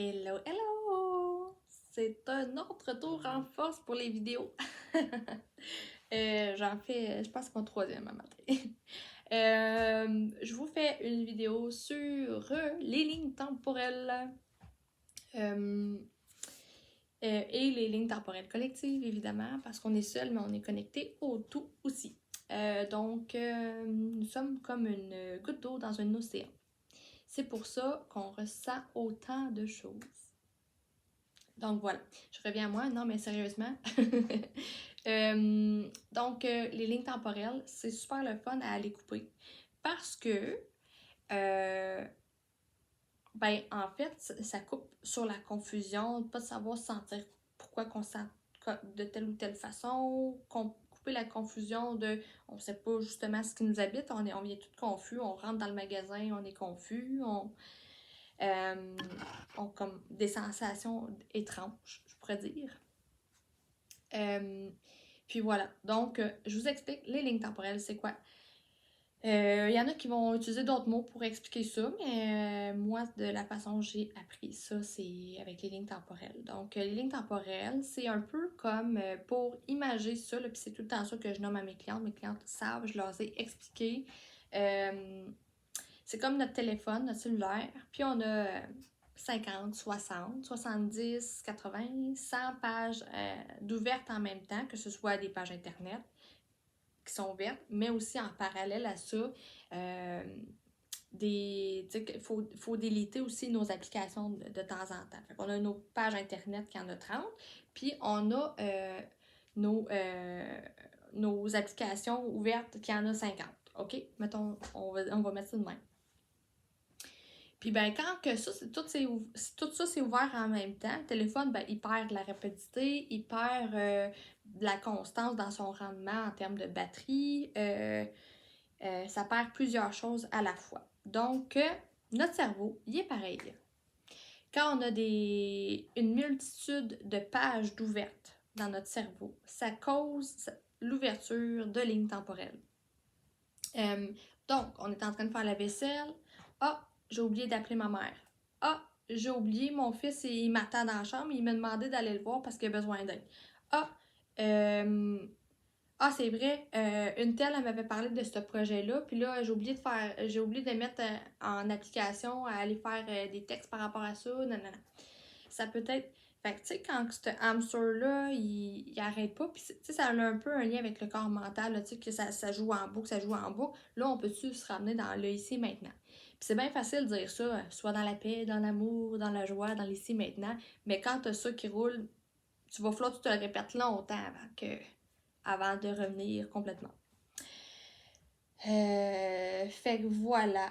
Hello, hello! C'est un autre retour en force pour les vidéos. J'en fais, je pense, mon troisième à matin. Je vous fais une vidéo sur les lignes temporelles et les lignes temporelles collectives, évidemment, parce qu'on est seul, mais on est connecté au tout aussi. Nous sommes comme une goutte d'eau dans un océan. C'est pour ça qu'on ressent autant de choses. Donc voilà, je reviens à moi. Non, mais sérieusement. Les lignes temporelles, c'est super le fun à aller couper parce que, en fait, ça coupe sur la confusion, de pas savoir sentir pourquoi qu'on sent de telle ou telle façon, couper la confusion de on sait pas justement ce qui nous habite, on vient tout confus, on rentre dans le magasin, on est confus, ont comme des sensations étranges, je pourrais dire. Puis voilà, donc je vous explique les lignes temporelles, c'est quoi? Il y en a qui vont utiliser d'autres mots pour expliquer ça, mais moi, de la façon dont j'ai appris ça, c'est avec les lignes temporelles. Donc, les lignes temporelles, c'est un peu comme pour imager ça, puis c'est tout le temps ça que je nomme à mes clientes. Mes clientes savent, je leur ai expliqué. C'est comme notre téléphone, notre cellulaire, puis on a 50, 60, 70, 80, 100 pages d'ouvertes en même temps, que ce soit des pages Internet qui sont ouvertes, mais aussi en parallèle à ça, il faut déliter aussi nos applications de temps en temps. Fait qu'on a nos pages Internet qui en a 30, puis on a nos applications ouvertes qui en a 50. OK? Mettons, on va mettre ça de même. Puis quand que ça, tout ça c'est ouvert en même temps, le téléphone, il perd de la rapidité, il perd de la constance dans son rendement en termes de batterie. Ça perd plusieurs choses à la fois. Donc, notre cerveau, il est pareil. Quand on a une multitude de pages d'ouvertes dans notre cerveau, ça cause l'ouverture de lignes temporelles. Donc, on est en train de faire la vaisselle. Ah, j'ai oublié d'appeler ma mère. Ah, j'ai oublié, mon fils, il m'attend dans la chambre, il m'a demandé d'aller le voir parce qu'il a besoin d'aide. Ah, c'est vrai, une telle, elle m'avait parlé de ce projet-là, puis là, j'ai oublié de mettre en application, à aller faire des textes par rapport à ça, non. Ça peut être, fait que tu sais, quand ce hamster-là, il arrête pas, puis tu sais, ça a un peu un lien avec le corps mental, tu sais, que ça joue en boucle, là, on peut-tu se ramener dans le ici maintenant? Puis c'est bien facile de dire ça, soit dans la paix, dans l'amour, dans la joie, dans l'ici maintenant, mais quand t'as ça qui roule, tu vas falloir que tu te le répètes longtemps avant de revenir complètement. Fait que voilà.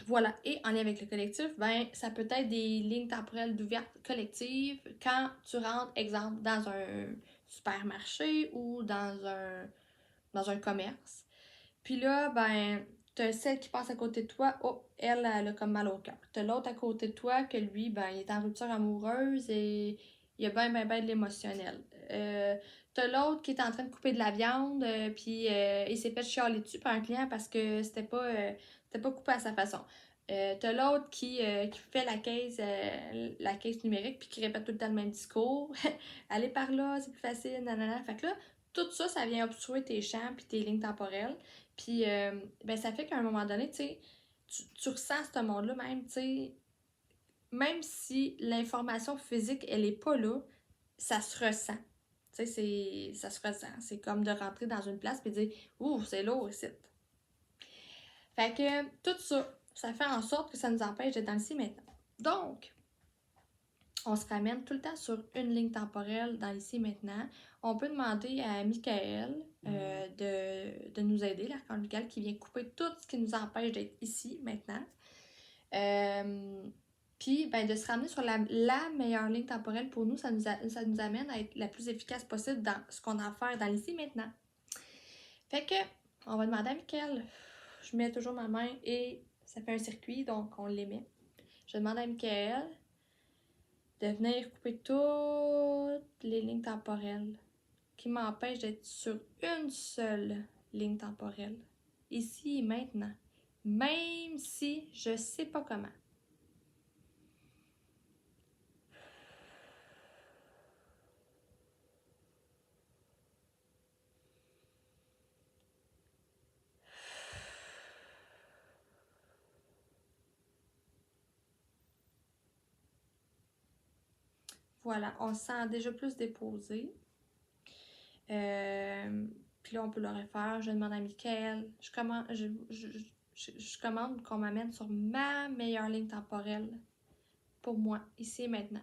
Voilà. Et en lien avec le collectif, ça peut être des lignes temporelles d'ouverture collective quand tu rentres, exemple, dans un supermarché ou dans un commerce. Puis là, t'as celle qui passe à côté de toi, elle a comme mal au cœur. T'as l'autre à côté de toi que lui, il est en rupture amoureuse et il y a bien de l'émotionnel. T'as l'autre qui est en train de couper de la viande, puis il s'est fait chialer dessus par un client parce que c'était pas coupé à sa façon. T'as l'autre qui fait la caisse numérique puis qui répète tout le temps le même discours. Allez par là, c'est plus facile, nanana. Fait que là, tout ça, ça vient obstruer tes champs puis tes lignes temporelles. Puis, ça fait qu'à un moment donné, tu sais, tu ressens ce monde-là même, tu sais, même si l'information physique, elle est pas là, ça se ressent. Tu sais, ça se ressent. C'est comme de rentrer dans une place et de dire « Ouh, c'est lourd ici ». Fait que tout ça, ça fait en sorte que ça nous empêche d'être dans le ci maintenant. Donc, on se ramène tout le temps sur une ligne temporelle dans l'ici maintenant. On peut demander à Michael de nous aider, l'archange Michael, qui vient couper tout ce qui nous empêche d'être ici maintenant. Puis, de se ramener sur la meilleure ligne temporelle pour nous, ça nous amène à être la plus efficace possible dans ce qu'on a à faire dans l'ici maintenant. Fait que, on va demander à Michael. Je mets toujours ma main et ça fait un circuit, donc on les met. Je demande à Michael de venir couper toutes les lignes temporelles qui m'empêchent d'être sur une seule ligne temporelle, ici et maintenant, même si je sais pas comment. Voilà, on se sent déjà plus déposé. Puis là, on peut le refaire. Je demande à Mickaël. Je commande qu'on m'amène sur ma meilleure ligne temporelle pour moi, ici et maintenant.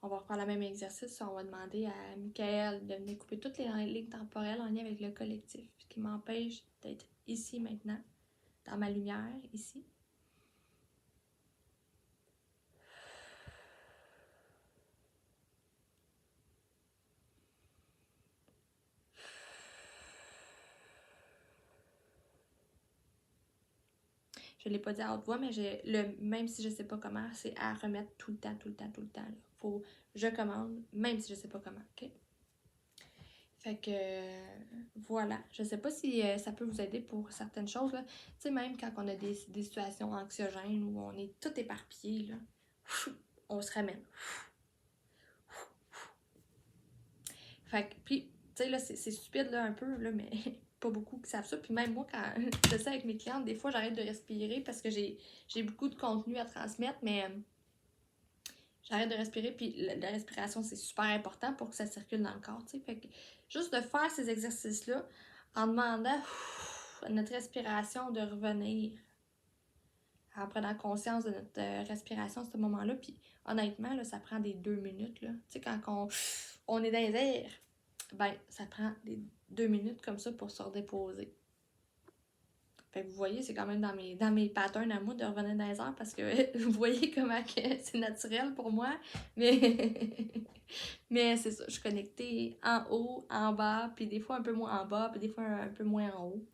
On va refaire le même exercice. On va demander à Mickaël de venir couper toutes les lignes temporelles en lien avec le collectif, ce qui m'empêche d'être ici maintenant, dans ma lumière, ici. Je ne l'ai pas dit à haute voix, mais même si je ne sais pas comment, c'est à remettre tout le temps, tout le temps, tout le temps. Là. Je commande, même si je ne sais pas comment, OK? Fait que voilà. Je sais pas si ça peut vous aider pour certaines choses. Tu sais, même quand on a des situations anxiogènes où on est tout éparpillé, là, on se ramène. Fait que, puis, tu sais, là, c'est stupide, là, un peu, là, mais pas beaucoup qui savent ça. Puis même moi, quand je fais ça avec mes clientes, des fois, j'arrête de respirer parce que j'ai beaucoup de contenu à transmettre, mais j'arrête de respirer. Puis la respiration, c'est super important pour que ça circule dans le corps, tu sais. Fait que juste de faire ces exercices-là en demandant à notre respiration de revenir, en prenant conscience de notre respiration à ce moment-là. Puis honnêtement, là, ça prend des 2 minutes, là. Tu sais, quand on est dans les airs, ben, ça prend des 2 minutes comme ça pour se redéposer. Fait que vous voyez, c'est quand même dans mes patterns à moi de revenir dans les airs parce que vous voyez comment que c'est naturel pour moi. Mais c'est ça, je suis connectée en haut, en bas, puis des fois un peu moins en bas, puis des fois un peu moins en haut.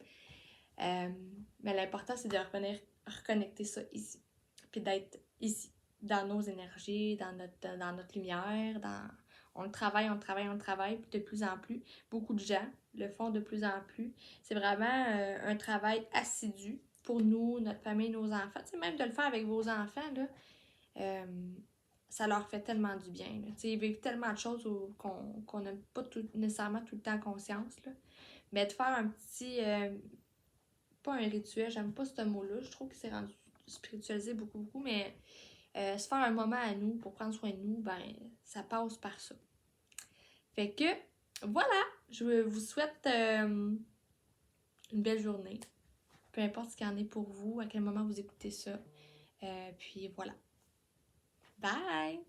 Mais l'important, c'est de revenir reconnecter ça ici. Puis d'être ici, dans nos énergies, dans notre lumière, on le travaille, puis de plus en plus. Beaucoup de gens le font de plus en plus. C'est vraiment un travail assidu pour nous, notre famille, nos enfants. Tu sais, même de le faire avec vos enfants, là, ça leur fait tellement du bien. Là. Tu sais, ils vivent tellement de choses qu'on n'a pas nécessairement tout le temps conscience. Là. Mais de faire un petit... pas un rituel, j'aime pas ce mot-là. Je trouve que c'est rendu spiritualisé beaucoup, beaucoup, mais se faire un moment à nous pour prendre soin de nous, ben, ça passe par ça. Fait que, voilà, je vous souhaite une belle journée. Peu importe ce qu'il y en est pour vous, à quel moment vous écoutez ça. Puis voilà. Bye!